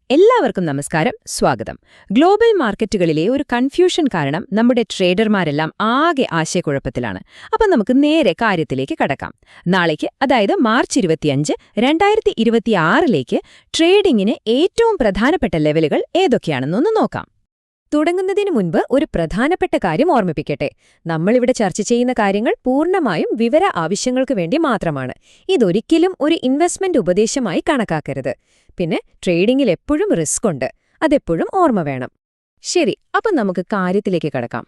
എല്ലാവർക്കും നമസ്കാരം, സ്വാഗതം. ഗ്ലോബൽ മാർക്കറ്റുകളിലെ ഒരു കൺഫ്യൂഷൻ കാരണം നമ്മുടെ ട്രേഡർമാരെല്ലാം ആകെ ആശയക്കുഴപ്പത്തിലാണ്. അപ്പം നമുക്ക് നേരെ കാര്യത്തിലേക്ക് കടക്കാം. നാളേക്ക്, അതായത് മാർച്ച് 25, 2026 ട്രേഡിംഗിന് ഏറ്റവും പ്രധാനപ്പെട്ട ലെവലുകൾ ഏതൊക്കെയാണെന്നൊന്ന് നോക്കാം. തുടങ്ങുന്നതിന് മുൻപ് ഒരു പ്രധാനപ്പെട്ട കാര്യം ഓർമ്മിപ്പിക്കട്ടെ. നമ്മളിവിടെ ചർച്ച ചെയ്യുന്ന കാര്യങ്ങൾ പൂർണ്ണമായും വിവര ആവശ്യങ്ങൾക്ക് വേണ്ടി മാത്രമാണ്. ഇതൊരിക്കലും ഒരു ഇൻവെസ്റ്റ്മെന്റ് ഉപദേശമായി കണക്കാക്കരുത്. പിന്നെ ട്രേഡിംഗിൽ എപ്പോഴും റിസ്ക് ഉണ്ട്, അതെപ്പോഴും ഓർമ്മ വേണം. ശരി, അപ്പം നമുക്ക് കാര്യത്തിലേക്ക് കടക്കാം.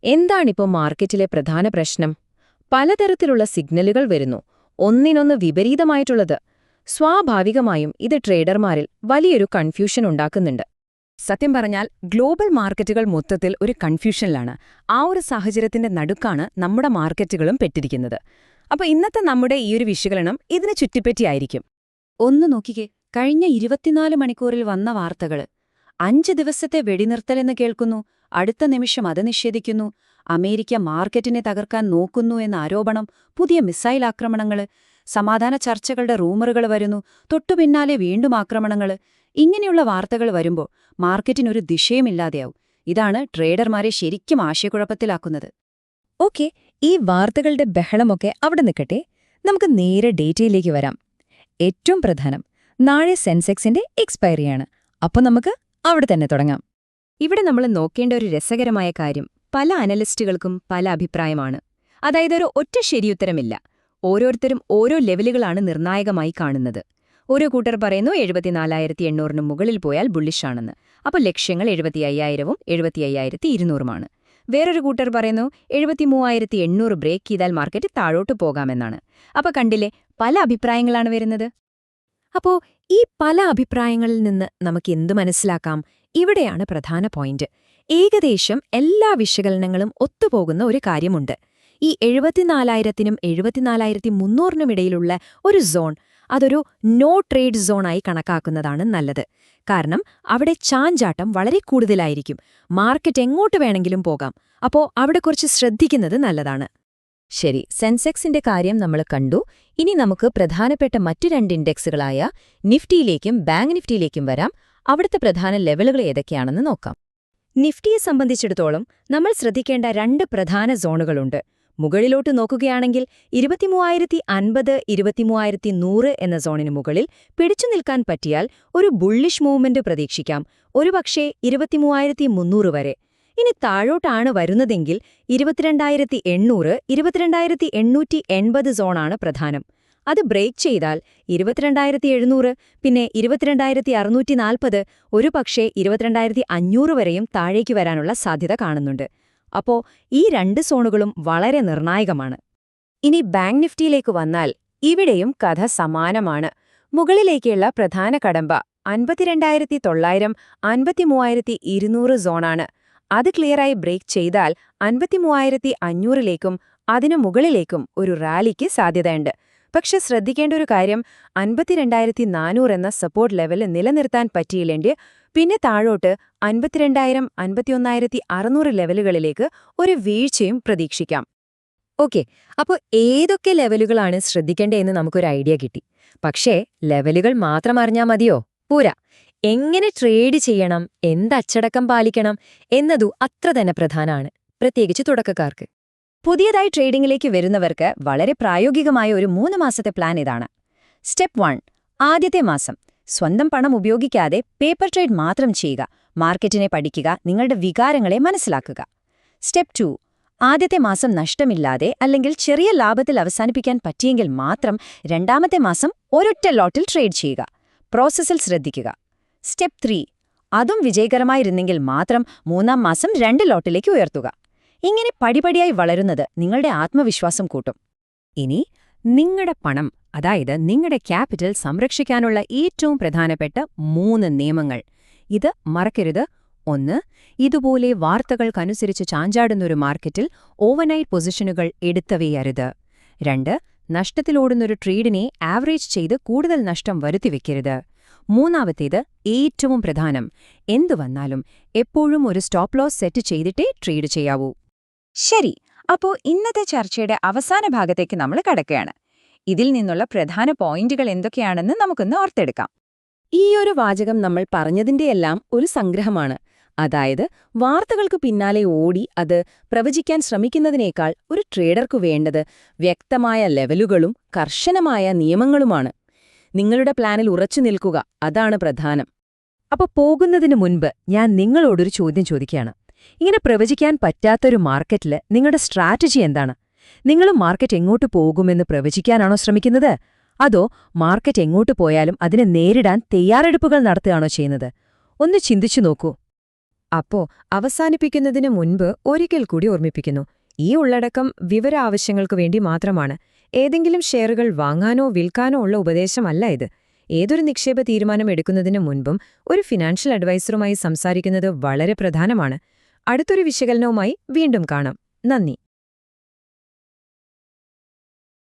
എന്താണിപ്പോൾ മാർക്കറ്റിലെ പ്രധാന പ്രശ്നം? പലതരത്തിലുള്ള സിഗ്നലുകൾ വരുന്നു, ഒന്നിനൊന്ന് വിപരീതമായിട്ടുള്ളത്. സ്വാഭാവികമായും ഇത് ട്രേഡർമാരിൽ വലിയൊരു കൺഫ്യൂഷൻ ഉണ്ടാക്കുന്നുണ്ട്. സത്യം പറഞ്ഞാൽ ഗ്ലോബൽ മാർക്കറ്റുകൾ മൊത്തത്തിൽ ഒരു കൺഫ്യൂഷനിലാണ്. ആ ഒരു സാഹചര്യത്തിന്റെ നടുക്കാണ് നമ്മുടെ മാർക്കറ്റുകളും പെട്ടിരിക്കുന്നത്. അപ്പോൾ ഇന്നത്തെ നമ്മുടെ ഈ ഒരു വിശകലനം ഇതിനെ ചുറ്റിപ്പറ്റിയായിരിക്കും. ഒന്ന് നോക്കിക്കേ, കഴിഞ്ഞ 24 മണിക്കൂറിൽ വന്ന വാർത്തകൾ. 5 ദിവസത്തെ വെടിനിർത്തലെന്ന് കേൾക്കുന്നു, അടുത്ത നിമിഷം അത് നിഷേധിക്കുന്നു. അമേരിക്ക മാർക്കറ്റിനെ തകർക്കാൻ നോക്കുന്നു എന്ന ആരോപണം, പുതിയ മിസൈൽ ആക്രമണങ്ങൾ, സമാധാന ചർച്ചകളുടെ റൂമറുകൾ വരുന്നു, തൊട്ടുപിന്നാലെ വീണ്ടും ആക്രമണങ്ങൾ. ഇങ്ങനെയുള്ള വാർത്തകൾ വരുമ്പോൾ മാർക്കറ്റിനൊരു ദിശയുമില്ലാതെയാവും. ഇതാണ് ട്രേഡർമാരെ ശരിക്കും ആശയക്കുഴപ്പത്തിലാക്കുന്നത്. ഓക്കെ, ഈ വാർത്തകളുടെ ബഹളമൊക്കെ അവിടെ നിൽക്കട്ടെ, നമുക്ക് നേരെ ഡേറ്റയിലേക്ക് വരാം. ഏറ്റവും പ്രധാനം, നാളെ സെൻസെക്സിന്റെ എക്സ്പയറിയാണ്. അപ്പോൾ നമുക്ക് അവിടെ തന്നെ തുടങ്ങാം. ഇവിടെ നമ്മൾ നോക്കേണ്ട ഒരു രസകരമായ കാര്യം, പല അനലിസ്റ്റുകൾക്കും പല അഭിപ്രായമാണ്. അതായത് ഒരു ഒറ്റ ശരിയുത്തരമില്ല. ഓരോരുത്തരും ഓരോ ലെവലുകളാണ് നിർണായകമായി കാണുന്നത്. ഒരു കൂട്ടർ പറയുന്നു 74,800 മുകളിൽ പോയാൽ ബുള്ളിഷാണെന്ന്. അപ്പോൾ ലക്ഷ്യങ്ങൾ 75,000-ഉം 75,200-ഉമാണ്. വേറൊരു കൂട്ടർ പറയുന്നു 73,800 ബ്രേക്ക് ചെയ്താൽ മാർക്കറ്റ് താഴോട്ട് പോകാമെന്നാണ്. അപ്പോൾ കണ്ടില്ലേ, പല അഭിപ്രായങ്ങളാണ് വരുന്നത്. അപ്പോൾ ഈ പല അഭിപ്രായങ്ങളിൽ നിന്ന് നമുക്ക് എന്തു മനസ്സിലാക്കാം? ഇവിടെയാണ് പ്രധാന പോയിന്റ്. ഏകദേശം എല്ലാ വിശകലനങ്ങളും ഒത്തുപോകുന്ന ഒരു കാര്യമുണ്ട്. ഈ 74,000-നും 74,300-നും ഇടയിലുള്ള ഒരു സോൺ, അതൊരു നോ ട്രേഡ് സോണായി കണക്കാക്കുന്നതാണ് നല്ലത്. കാരണം അവിടെ ചാഞ്ചാട്ടം വളരെ കൂടുതലായിരിക്കും. മാർക്കറ്റ് എങ്ങോട്ട് വേണമെങ്കിലും പോകാം. അപ്പോൾ അവിടെ കുറച്ച് ശ്രദ്ധിക്കുന്നത് നല്ലതാണ്. ശരി, സെൻസെക്സിന്റെ കാര്യം നമ്മൾ കണ്ടു. ഇനി നമുക്ക് പ്രധാനപ്പെട്ട മറ്റു 2 ഇൻഡെക്സുകളായ നിഫ്റ്റിയിലേക്കും ബാങ്ക് നിഫ്റ്റിയിലേക്കും വരാം. അവിടുത്തെ പ്രധാന ലെവലുകൾ ഏതൊക്കെയാണെന്ന് നോക്കാം. നിഫ്റ്റിയെ സംബന്ധിച്ചിടത്തോളം നമ്മൾ ശ്രദ്ധിക്കേണ്ട 2 പ്രധാന സോണുകളുണ്ട്. മുകളിലോട്ട് നോക്കുകയാണെങ്കിൽ 23,050, 23,100 എന്ന സോണിന് മുകളിൽ പിടിച്ചു നിൽക്കാൻ പറ്റിയാൽ ഒരു ബുള്ളിഷ് മൂവ്മെന്റ് പ്രതീക്ഷിക്കാം, ഒരുപക്ഷേ 23,300 വരെ. ഇനി താഴോട്ടാണ് വരുന്നതെങ്കിൽ 22,800, 22,880 സോണാണ് പ്രധാനം. അത് ബ്രേക്ക് ചെയ്താൽ 22,700, പിന്നെ 22,640, ഒരുപക്ഷേ 22,500 വരെയും താഴേക്ക് വരാനുള്ള സാധ്യത കാണുന്നുണ്ട്. അപ്പോൾ ഈ 2 സോണുകളും വളരെ നിർണായകമാണ്. ഇനി ബാങ്ക് നിഫ്റ്റിയിലേക്ക് വന്നാൽ ഇവിടെയും കഥ സമാനമാണ്. മുകളിലേക്കുള്ള പ്രധാന കടമ്പ 52,900, 53,200 സോണാണ്. അത് ക്ലിയറായി ബ്രേക്ക് ചെയ്താൽ 53,500-ലേക്കും അതിനു മുകളിലേക്കും ഒരു റാലിക്ക് സാധ്യതയുണ്ട്. പക്ഷെ ശ്രദ്ധിക്കേണ്ട ഒരു കാര്യം, 52,400 എന്ന സപ്പോർട്ട് ലെവല് നിലനിർത്താൻ പറ്റിയില്ലെങ്കിൽ പിന്നെ താഴോട്ട് 52,000, 51,600 ലെവലുകളിലേക്ക് ഒരു വീഴ്ചയും പ്രതീക്ഷിക്കാം. ഓക്കെ, അപ്പോൾ ഏതൊക്കെ ലെവലുകളാണ് ശ്രദ്ധിക്കേണ്ടതെന്ന് നമുക്കൊരു ഐഡിയ കിട്ടി. പക്ഷേ ലെവലുകൾ മാത്രം അറിഞ്ഞാൽ മതിയോ? പോരാ. എങ്ങനെ ട്രേഡ് ചെയ്യണം, എന്തച്ചടക്കം പാലിക്കണം എന്നതും അത്ര തന്നെ പ്രധാനമാണ്, പ്രത്യേകിച്ച് തുടക്കക്കാർക്ക്. പുതിയതായി ട്രേഡിംഗിലേക്ക് വരുന്നവർക്ക് വളരെ പ്രായോഗികമായ ഒരു 3 മാസത്തെ പ്ലാൻ ഇതാണ്. സ്റ്റെപ്പ് 1, ആദ്യത്തെ മാസം സ്വന്തം പണം ഉപയോഗിക്കാതെ പേപ്പർ ട്രേഡ് മാത്രം ചെയ്യുക. മാർക്കറ്റിനെ പഠിക്കുക, നിങ്ങളുടെ വികാരങ്ങളെ മനസ്സിലാക്കുക. സ്റ്റെപ്പ് 2, ആദ്യത്തെ മാസം നഷ്ടമില്ലാതെ അല്ലെങ്കിൽ ചെറിയ ലാഭത്തിൽ അവസാനിപ്പിക്കാൻ പറ്റിയെങ്കിൽ മാത്രം 2ാമത്തെ മാസം ഒരൊറ്റ ലോട്ടിൽ ട്രേഡ് ചെയ്യുക. പ്രോസസ്സിൽ ശ്രദ്ധിക്കുക. സ്റ്റെപ്പ് 3, അതും വിജയകരമായിരുന്നെങ്കിൽ മാത്രം 3ാം മാസം 2 ലോട്ടിലേക്ക് ഉയർത്തുക. ഇങ്ങനെ പടിപടിയായി വളരുന്നത് നിങ്ങളുടെ ആത്മവിശ്വാസം കൂട്ടും. ഇനി നിങ്ങളുടെ പണം, അതായത് നിങ്ങളുടെ ക്യാപിറ്റൽ സംരക്ഷിക്കാനുള്ള ഏറ്റവും പ്രധാനപ്പെട്ട 3 നിയമങ്ങൾ. ഇത് മറക്കരുത്. 1, ഇതുപോലെ വാർത്തകൾക്കനുസരിച്ച് ചാഞ്ചാടുന്നൊരു മാർക്കറ്റിൽ ഓവർനൈറ്റ് പൊസിഷനുകൾ എടുത്തവയരുത്. 2, നഷ്ടത്തിലോടുന്നൊരു ട്രേഡിനെ ആവറേജ് ചെയ്ത് കൂടുതൽ നഷ്ടം വരുത്തിവെക്കരുത്. 3ാമത്തേത് ഏറ്റവും പ്രധാനം, എന്തു വന്നാലും എപ്പോഴും ഒരു സ്റ്റോപ്പ് ലോസ് സെറ്റ് ചെയ്തിട്ടേ ട്രേഡ് ചെയ്യാവൂ. ശരി, അപ്പോൾ ഇന്നത്തെ ചർച്ചയുടെ അവസാന ഭാഗത്തേക്ക് നമ്മൾ കടക്കുകയാണ്. ഇതിൽ നിന്നുള്ള പ്രധാന പോയിന്റുകൾ എന്തൊക്കെയാണെന്ന് നമുക്കൊന്ന് ഓർത്തെടുക്കാം. ഈയൊരു വാചകം നമ്മൾ പറഞ്ഞതിന്റെയെല്ലാം ഒരു സംഗ്രഹമാണ്. അതായത് വാർത്തകൾക്ക് പിന്നാലെ ഓടി അത് പ്രവചിക്കാൻ ശ്രമിക്കുന്നതിനേക്കാൾ ഒരു ട്രേഡർക്കു വേണ്ടത് വ്യക്തമായ ലെവലുകളും കർശനമായ നിയമങ്ങളുമാണ്. നിങ്ങളുടെ പ്ലാനിൽ ഉറച്ചു നിൽക്കുക, അതാണ് പ്രധാനം. അപ്പൊ പോകുന്നതിന് മുൻപ് ഞാൻ നിങ്ങളോടൊരു ചോദ്യം ചോദിക്കുകയാണ്. ഇങ്ങനെ പ്രവചിക്കാൻ പറ്റാത്തൊരു മാർക്കറ്റില് നിങ്ങളുടെ സ്ട്രാറ്റജി എന്താണ്? നിങ്ങൾ മാർക്കറ്റ് എങ്ങോട്ട് പോകുമെന്ന് പ്രവചിക്കാനാണോ ശ്രമിക്കുന്നത്? അതോ മാർക്കറ്റ് എങ്ങോട്ട് പോയാലും അതിനെ നേരിടാൻ തയ്യാറെടുപ്പുകൾ നടത്തുകയാണോ ചെയ്യുന്നത്? ഒന്ന് ചിന്തിച്ചു നോക്കൂ. അപ്പോ അവസാനിപ്പിക്കുന്നതിന് മുൻപ് ഒരിക്കൽ കൂടി ഓർമ്മിപ്പിക്കുന്നു, ഈ ഉള്ളടക്കം വിവര ആവശ്യങ്ങൾക്ക് വേണ്ടി മാത്രമാണ്. ഏതെങ്കിലും ഷെയറുകൾ വാങ്ങാനോ വിൽക്കാനോ ഉള്ള ഉപദേശമല്ല ഇത്. ഏതൊരു നിക്ഷേപ തീരുമാനം എടുക്കുന്നതിന് മുൻപും ഒരു ഫിനാൻഷ്യൽ അഡ്വൈസറുമായി സംസാരിക്കുന്നത് വളരെ പ്രധാനമാണ്. അടുത്തൊരു വിശകലനവുമായി വീണ്ടും കാണാം. നന്ദി.